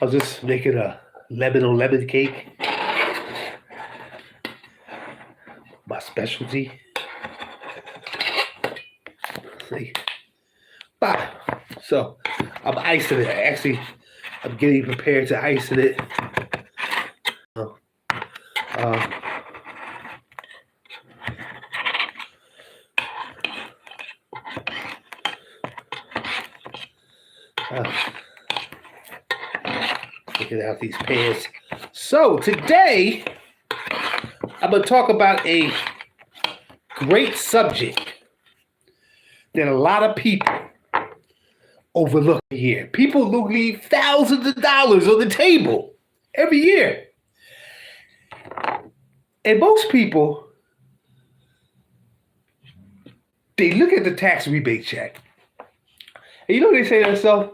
I was just making a lemon on lemon cake. My specialty. See? Bah. So I'm icing it. Actually, I'm getting prepared to icing it. Uh, Taking out these pans. So today, I'm going to talk about a great subject that a lot of people overlook here. People leave thousands of dollars on the table every year. And most people, they look at the tax rebate check. And you know what they say to themselves?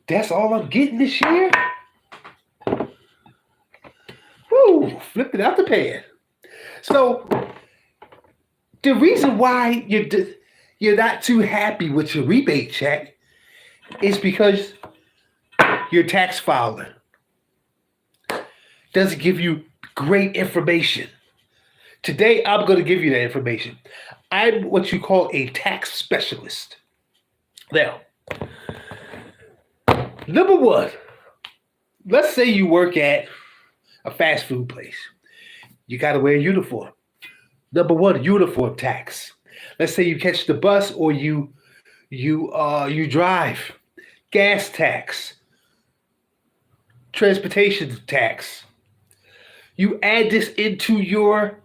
That's all I'm getting this year? Woo, flipped it out the pan. So the reason why you're not too happy with your rebate check is because your tax filer doesn't give you great information. Today, I'm going to give you that information. I'm what you call a tax specialist. Now, number one, let's say you work at a fast food place. You got to wear a uniform. Number one, uniform tax. Let's say you catch the bus or you drive. Gas tax. Transportation tax. You add this into your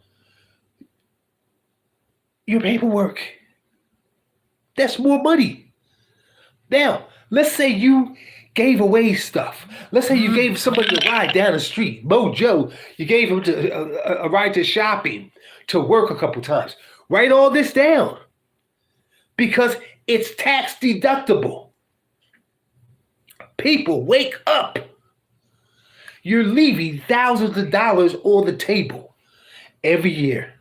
paperwork. That's more money. Now, let's say you gave away stuff. Let's say you gave somebody a ride down the street. Mojo, you gave him a ride to shopping, to work a couple times. Write all this down because it's tax deductible. People, wake up. You're leaving thousands of dollars on the table every year.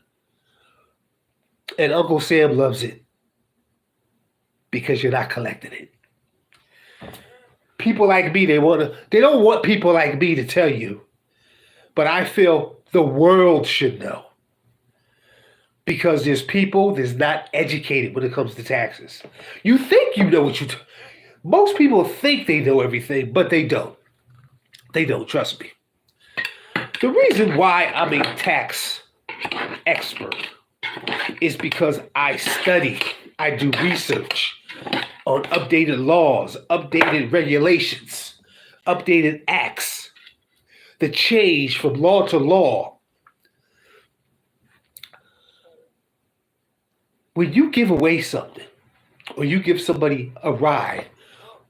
And Uncle Sam loves it because you're not collecting it. People like me, they don't want people like me to tell you, but I feel the world should know because there's people that's not educated when it comes to taxes. You think you know what most people think they know everything, but they don't. They don't, trust me. The reason why I'm a tax expert is because I study, I do research on updated laws, updated regulations, updated acts, the change from law to law. When you give away something, or you give somebody a ride,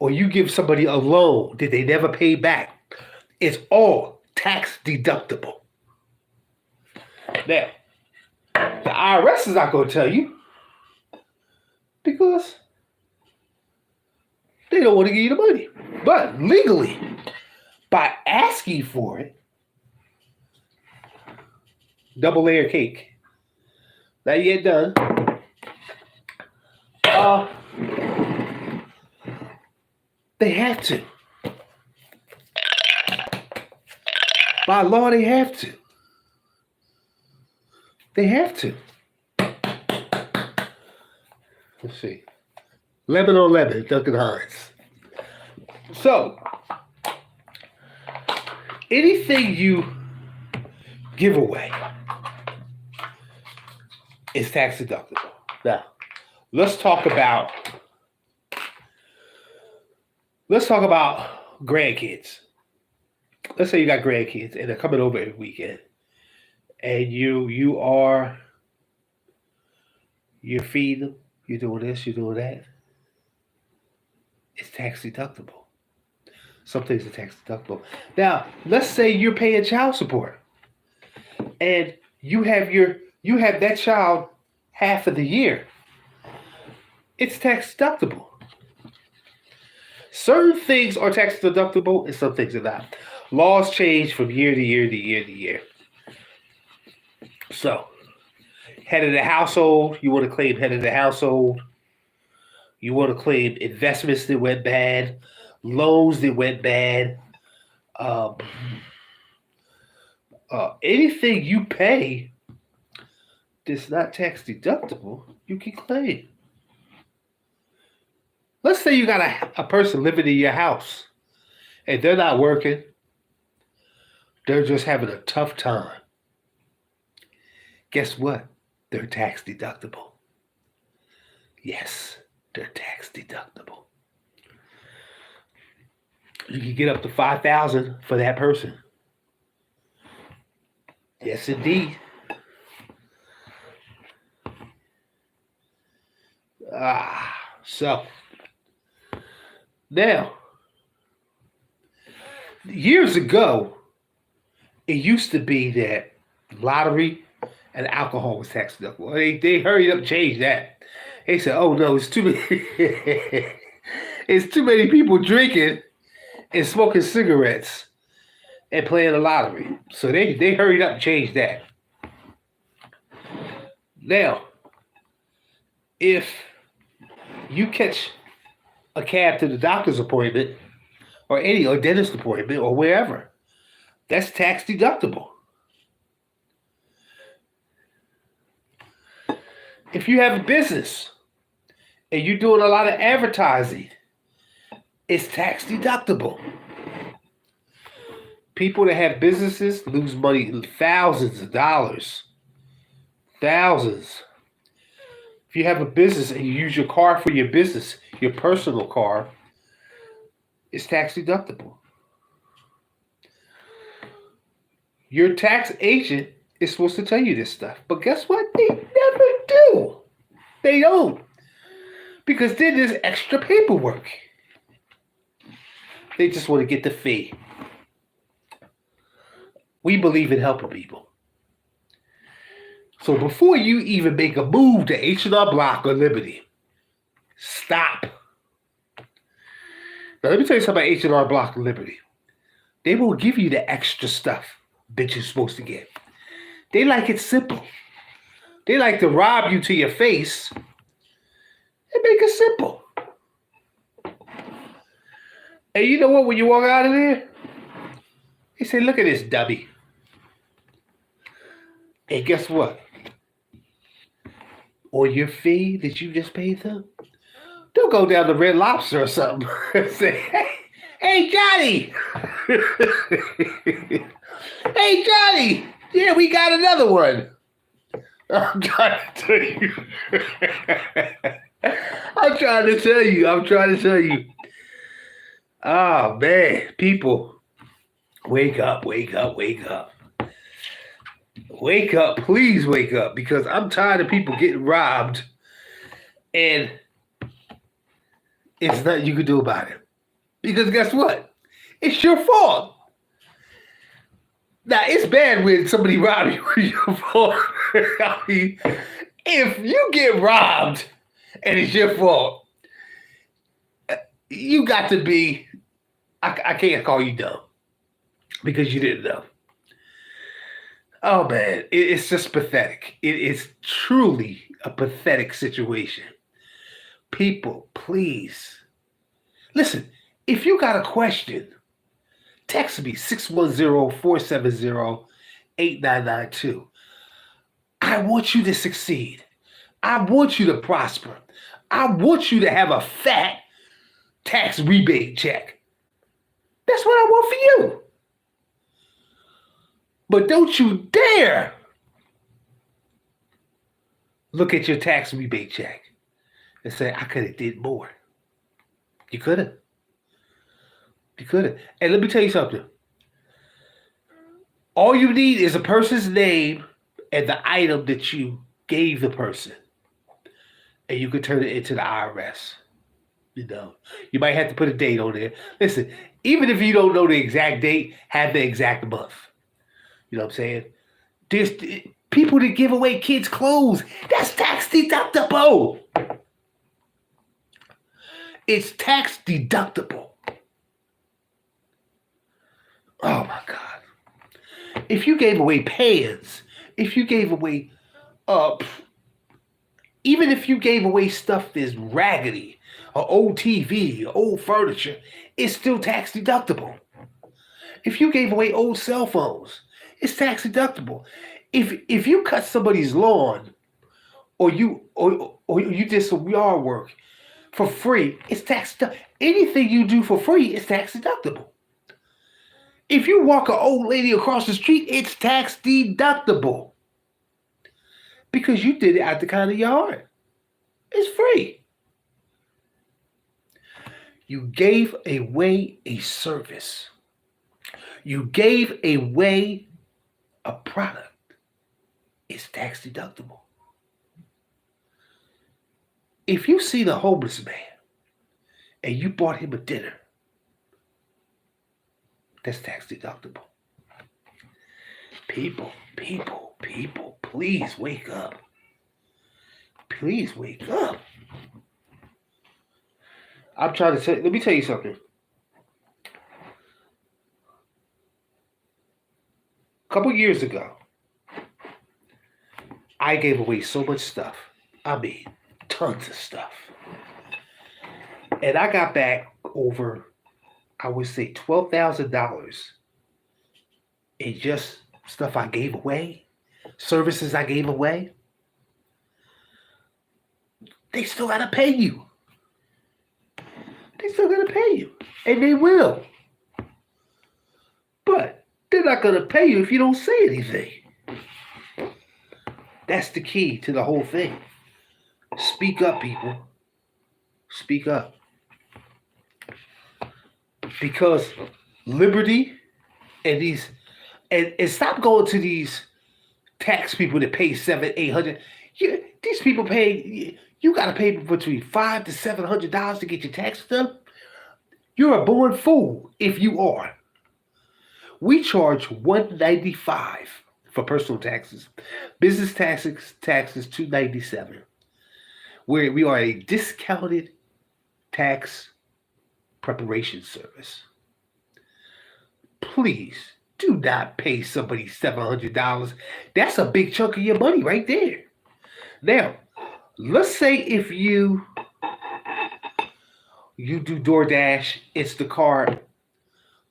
or you give somebody a loan that they never pay back, it's all tax deductible. Now, the IRS is not going to tell you because they don't want to give you the money. But legally, by asking for it, double layer cake, not yet done. They have to. By law, they have to. They have to. Let's see. Lemon on lemon, Duncan Hines. So, anything you give away is tax deductible. Now, let's talk about grandkids. Let's say you got grandkids and they're coming over every weekend, and you're feeding them, you're doing this, you're doing that. It's tax deductible. Some things are tax deductible. Now, let's say you're paying child support, and you have that child half of the year. It's tax deductible. Certain things are tax deductible, and some things are not. Laws change from year to year to year to year. So, head of the household, you want to claim head of the household. You want to claim investments that went bad, loans that went bad, Um, anything you pay that's not tax deductible, you can claim. Let's say you got a person living in your house and they're not working, they're just having a tough time. Guess what? They're tax deductible. Yes, they're tax deductible. You can get up to $5,000 for that person. Yes, indeed. So now, years ago, it used to be that lottery and alcohol was tax deductible. They hurried up and changed that. They said, "Oh no, it's too many. It's too many people drinking and smoking cigarettes and playing the lottery." So they hurried up and changed that. Now, if you catch a cab to the doctor's appointment or dentist appointment or wherever, that's tax deductible. If you have a business and you're doing a lot of advertising, it's tax deductible. People that have businesses lose money, thousands of dollars. Thousands. If you have a business and you use your car for your business, your personal car, it's tax deductible. Your tax agent is supposed to tell you this stuff. But guess what? They never do. They don't. Because then there's extra paperwork. They just want to get the fee. We believe in helping people. So before you even make a move to H&R Block or Liberty, stop. Now let me tell you something about H&R Block and Liberty. They will give you the extra stuff that you're supposed to get. They like it simple. They like to rob you to your face and make it simple. And you know what? When you walk out of there, they say, "Look at this dummy." And guess what? On your fee that you just paid them, they'll go down to Red Lobster or something and say, hey, Johnny. Hey, Johnny. Yeah, we got another one. I'm trying to tell you. I'm trying to tell you. Oh, man. People, wake up, wake up, wake up. Wake up, please wake up, because I'm tired of people getting robbed and it's nothing you can do about it. Because guess what? It's your fault. Now, it's bad when somebody robs you. It's your fault. I mean, if you get robbed and it's your fault, you got to be, I can't call you dumb because you didn't know. Oh, man, it's just pathetic. It is truly a pathetic situation. People, please. Listen, if you got a question, text me 610-470-8992. I want you to succeed. I want you to prosper. I want you to have a fat tax rebate check. That's what I want for you. But don't you dare look at your tax rebate check and say, I could have did more. You could have. You could have. And let me tell you something. All you need is a person's name and the item that you gave the person. And you could turn it into the IRS. You know, you might have to put a date on there. Listen, even if you don't know the exact date, have the exact month. You know what I'm saying? There's people that give away kids' clothes. That's tax deductible. It's tax deductible. Oh my God. If you gave away pants, if you gave away, even if you gave away stuff that's raggedy, or old TV, or old furniture, it's still tax deductible. If you gave away old cell phones, it's tax deductible. If you cut somebody's lawn or you did some yard work for free, it's tax deductible. Anything you do for free is tax deductible. If you walk an old lady across the street, it's tax deductible. Because you did it out the kind of yard. It's free. You gave away a service. You gave away a product. It's tax deductible. If you see the homeless man and you bought him a dinner, that's tax deductible. People, please wake up. Please wake up. I'm trying to say, let me tell you something. A couple years ago, I gave away so much stuff. I mean, tons of stuff. And I got back over, I would say, $12,000 in just stuff I gave away, services I gave away. They still got to pay you. They still got to pay you. And they will. But they're not going to pay you if you don't say anything. That's the key to the whole thing. Speak up, people. Speak up. Because liberty and these and stop going to these tax people that pay $700-800. These people pay. You got to pay between $500 to $700 to get your taxes done. You're a born fool if you are. We charge $195 for personal taxes. Business taxes $297. We are a discounted tax preparation service. Please do not pay somebody $700. That's a big chunk of your money right there. Now, let's say if you do DoorDash, Instacart,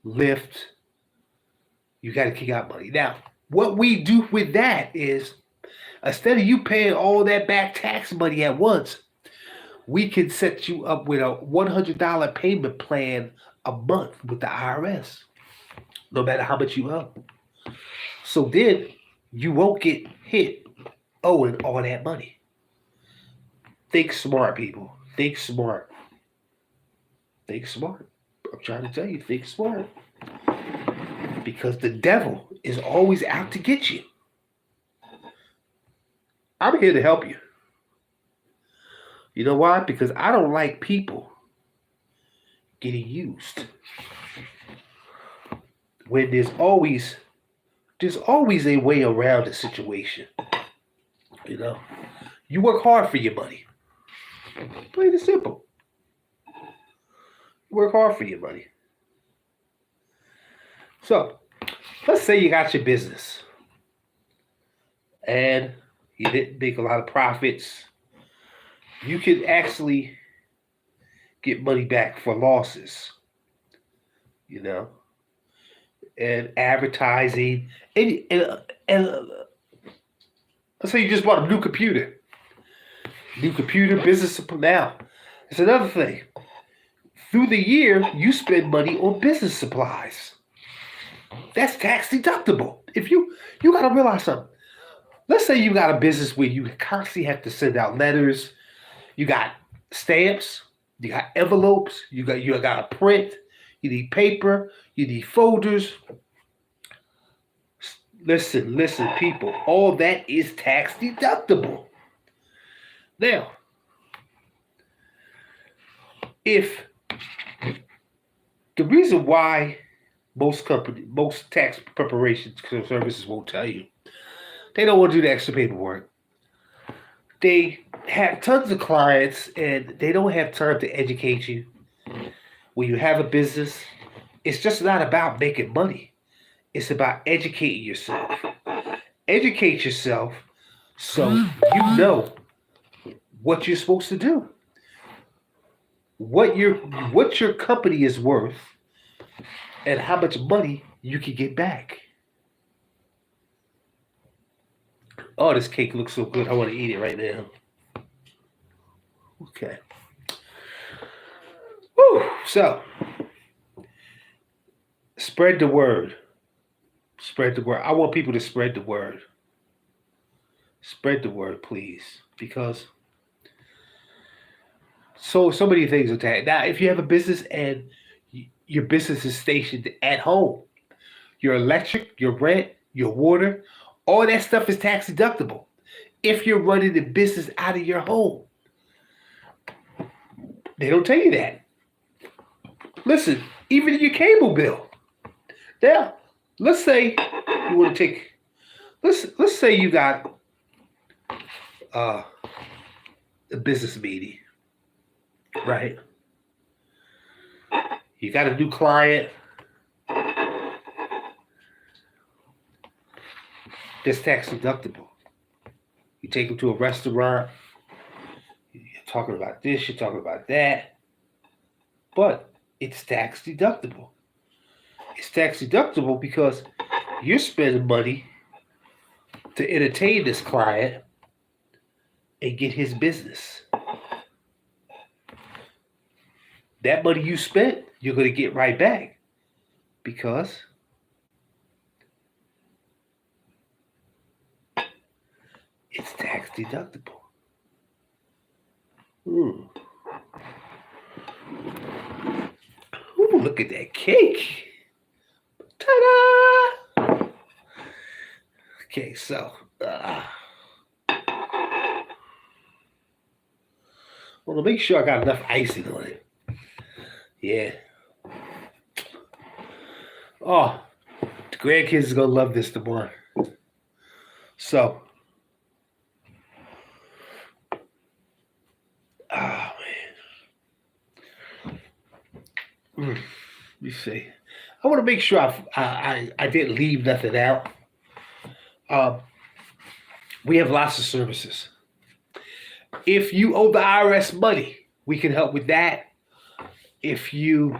Lyft, you got to kick out money. Now, what we do with that is, instead of you paying all that back tax money at once, we can set you up with a $100 payment plan a month with the IRS, no matter how much you owe. So then you won't get hit owing all that money. Think smart, people. Think smart. Think smart. I'm trying to tell you, think smart. Because the devil is always out to get you. I'm here to help you. You know why? Because I don't like people getting used. When there's always a way around the situation. You know? You work hard for your money. Plain and simple. You work hard for your money. So, let's say you got your business and you didn't make a lot of profits. You can actually get money back for losses, you know, and advertising. And let's say you just bought a new computer. Business now. It's another thing. Through the year, you spend money on business supplies. That's tax deductible. If you got to realize something. Let's say you got a business where you constantly have to send out letters. You got stamps. You got envelopes. You got a print. You need paper. You need folders. Listen, people. All that is tax deductible. Now, if the reason why most tax preparation services won't tell you, they don't want to do the extra paperwork. They have tons of clients and they don't have time to educate you. When you have a business, it's just not about making money. It's about educating yourself. Educate yourself so you know what you're supposed to do. What your company is worth and how much money you can get back. Oh, this cake looks so good. I want to eat it right now. Okay. Woo. So, spread the word. Spread the word. I want people to spread the word. Spread the word, please. Because so many things are taxed. Now, if you have a business and your business is stationed at home, your electric, your rent, your water, all that stuff is tax deductible. If you're running the business out of your home, they don't tell you that. Listen, even your cable bill. Now, let's say you want to take. Let's say you got a business meeting, right? You got a new client. That's tax deductible. You take them to a restaurant. You're talking about this. You're talking about that. But it's tax deductible. It's tax deductible because you're spending money to entertain this client and get his business. That money you spent, you're going to get right back because it's tax deductible. Ooh, look at that cake. Ta-da! Okay, so I want to make sure I got enough icing on it. Yeah. Oh, the grandkids are going to love this tomorrow. So, oh, man. Let me see. I want to make sure I didn't leave nothing out. We have lots of services. If you owe the IRS money, we can help with that. If you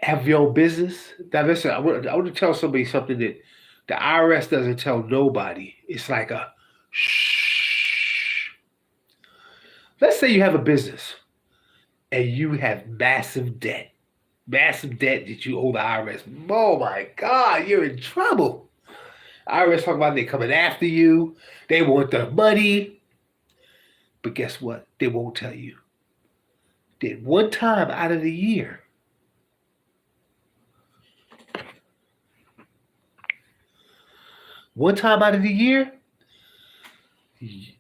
have your own business, now listen, I want to tell somebody something that the IRS doesn't tell nobody. It's like a shh. Let's say you have a business and you have massive debt that you owe the IRS. Oh my God, you're in trouble. IRS talking about they coming after you. They want their money. But guess what? They won't tell you that one time out of the year,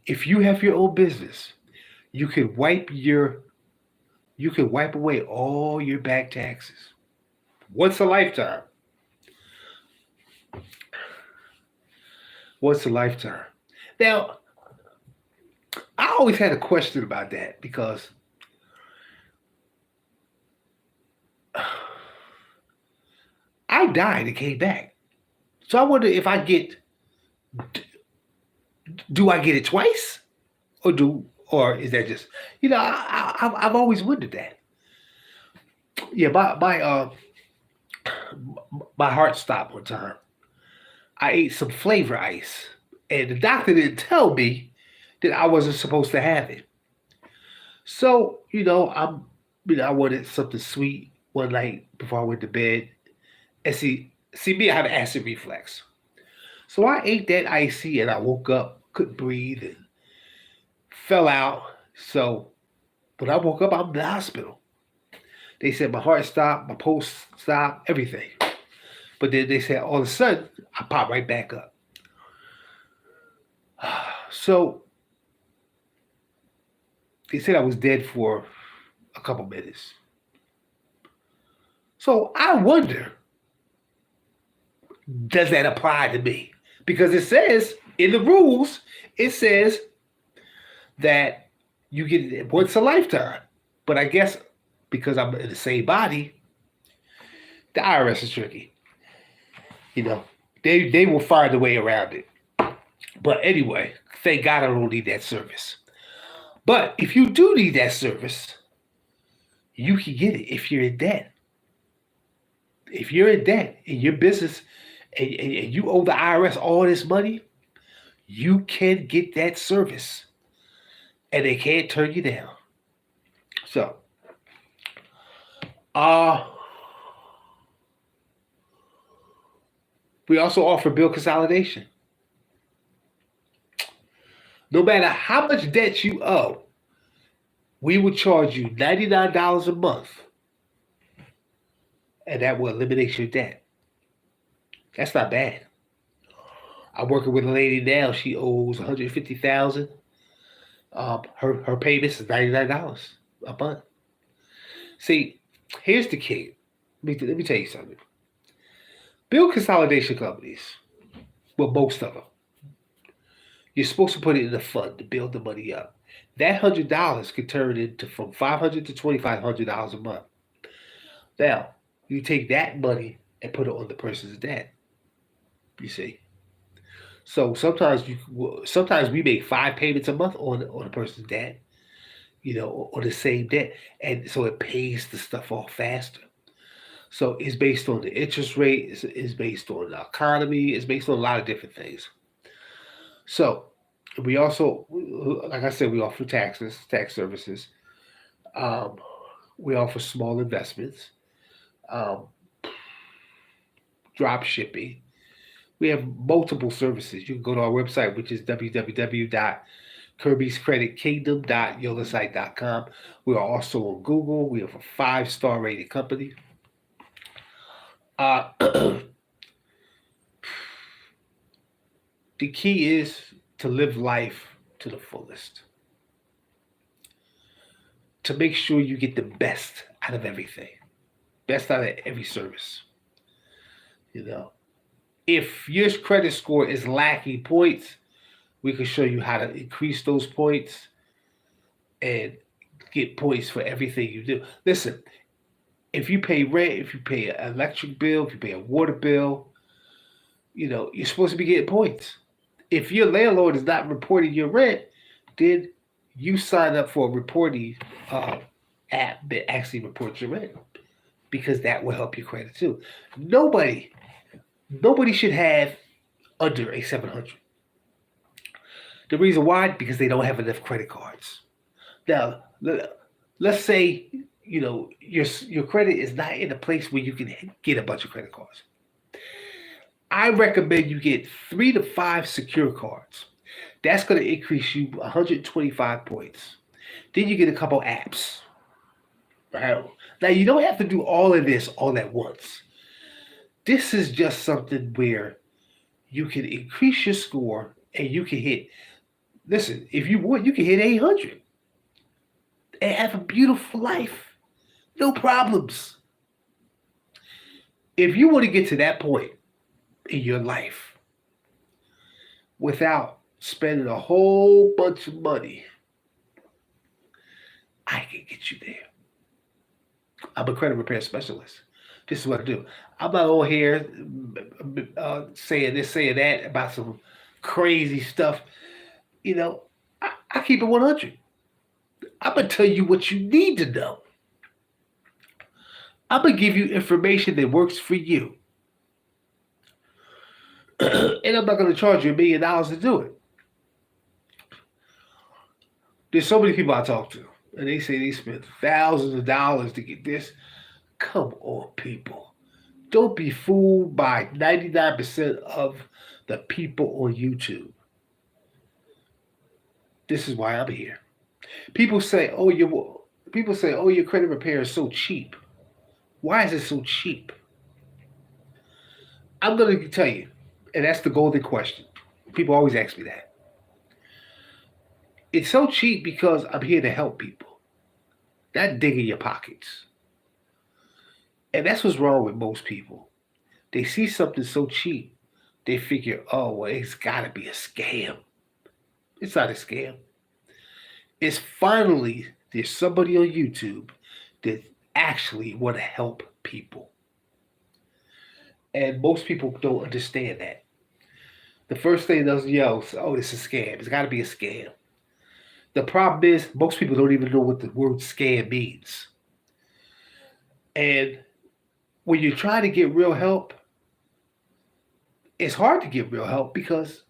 if you have your own business, you can wipe away all your back taxes once a lifetime. Once a lifetime. Now, I always had a question about that because I died and came back. So I wonder if do I get it twice? Or is that just, I've always wondered that. Yeah, my heart stopped one time. I ate some flavor ice, and the doctor didn't tell me that I wasn't supposed to have it. So, I wanted something sweet one night before I went to bed. And see me, I have acid reflux. So I ate that icy and I woke up, couldn't breathe, and fell out. So when I woke up, I'm in the hospital. They said my heart stopped, my pulse stopped, everything. But then they said all of a sudden, I popped right back up. So they said I was dead for a couple minutes. So I wonder, does that apply to me? Because it says in the rules, it says that you get it once a lifetime. But I guess because I'm in the same body, the IRS is tricky. They will find a way around it. But anyway, thank God I don't need that service. But if you do need that service, you can get it if you're in debt. If you're in debt in your business and you owe the IRS all this money, you can get that service and they can't turn you down. So, uh, we also offer bill consolidation. No matter how much debt you owe, we will charge you $99 a month, and that will eliminate your debt. That's not bad. I'm working with a lady now. She owes $150,000. Her payments is $99 a month. See, here's the key. Let me tell you something. Bill consolidation companies, well, most of them, you're supposed to put it in a fund to build the money up. That $100 could turn into from $500 to $2,500 a month. Now, you take that money and put it on the person's debt. You see. So sometimes we make 5 payments a month on a person's debt, on the same debt, and so it pays the stuff off faster. So it's based on the interest rate, it's based on the economy, it's based on a lot of different things. So we also, like I said, we offer tax services. Um, we offer small investments, um, drop shipping. We have multiple services. You can go to our website, which is www.kirbyscreditkingdom.yolasite.com. We are also on Google. We have a 5-star rated company. The key is to live life to the fullest. To make sure you get the best out of everything. Best out of every service. If your credit score is lacking points, we can show you how to increase those points and get points for everything you do. Listen, if you pay rent, if you pay an electric bill, if you pay a water bill, you're supposed to be getting points. If your landlord is not reporting your rent, then you sign up for a reporting app that actually reports your rent, because that will help your credit too. Nobody should have under a 700. The reason why? Because they don't have enough credit cards. Now, let's say your credit is not in a place where you can get a bunch of credit cards. I recommend you get 3 to 5 secure cards. That's going to increase you 125 points. Then you get a couple apps. Right? Now, you don't have to do all of this all at once. This is just something where you can increase your score and you can hit, listen, if you want, you can hit 800 and have a beautiful life. No problems. If you want to get to that point in your life without spending a whole bunch of money, I can get you there. I'm a credit repair specialist. This is what I do. I'm not on here saying this, saying that about some crazy stuff. I keep it 100. I'm going to tell you what you need to know. I'm going to give you information that works for you. And I'm not going to charge you $1 million to do it. There's so many people I talk to, and they say they spend thousands of dollars to get this. Come on, people. Don't be fooled by 99% of the people on YouTube. This is why I'm here. People say, your credit repair is so cheap. Why is it so cheap? I'm going to tell you, and that's the golden question. People always ask me that. It's so cheap because I'm here to help people, not dig in your pockets. And that's what's wrong with most people. They see something so cheap, they figure, it's got to be a scam. It's not a scam. It's finally, there's somebody on YouTube that actually want to help people. And most people don't understand that. The first thing they'll yell, it's a scam. It's got to be a scam. The problem is, most people don't even know what the word scam means. And when you try to get real help, it's hard to get real help because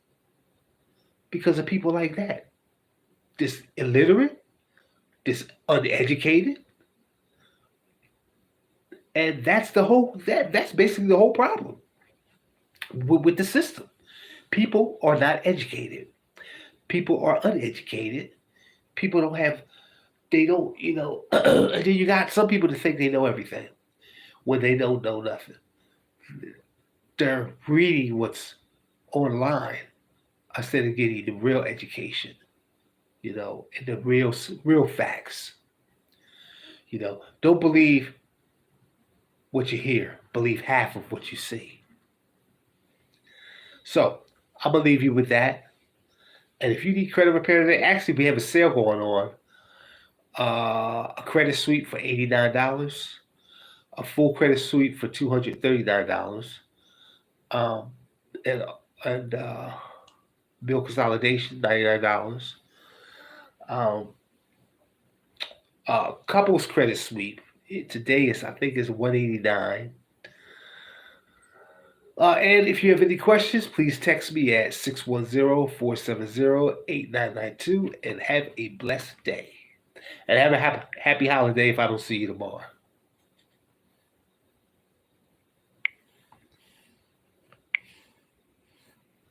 of people like that. This illiterate, this uneducated, and that's basically the whole problem with the system. People are not educated. People are uneducated. People don't have they don't and then you got some people that think they know everything when they don't know nothing. They're reading what's online instead of getting the real education, and the real facts. Don't believe what you hear. Believe half of what you see. So I'm gonna leave you with that. And if you need credit repair today, actually we have a sale going on. A credit suite for $89, a full credit suite for $239, um, and and bill consolidation $99. Um, couples credit suite today is I think is $189. And if you have any questions, please text me at 610-470-8992 and have a blessed day. And have a happy holiday if I don't see you tomorrow.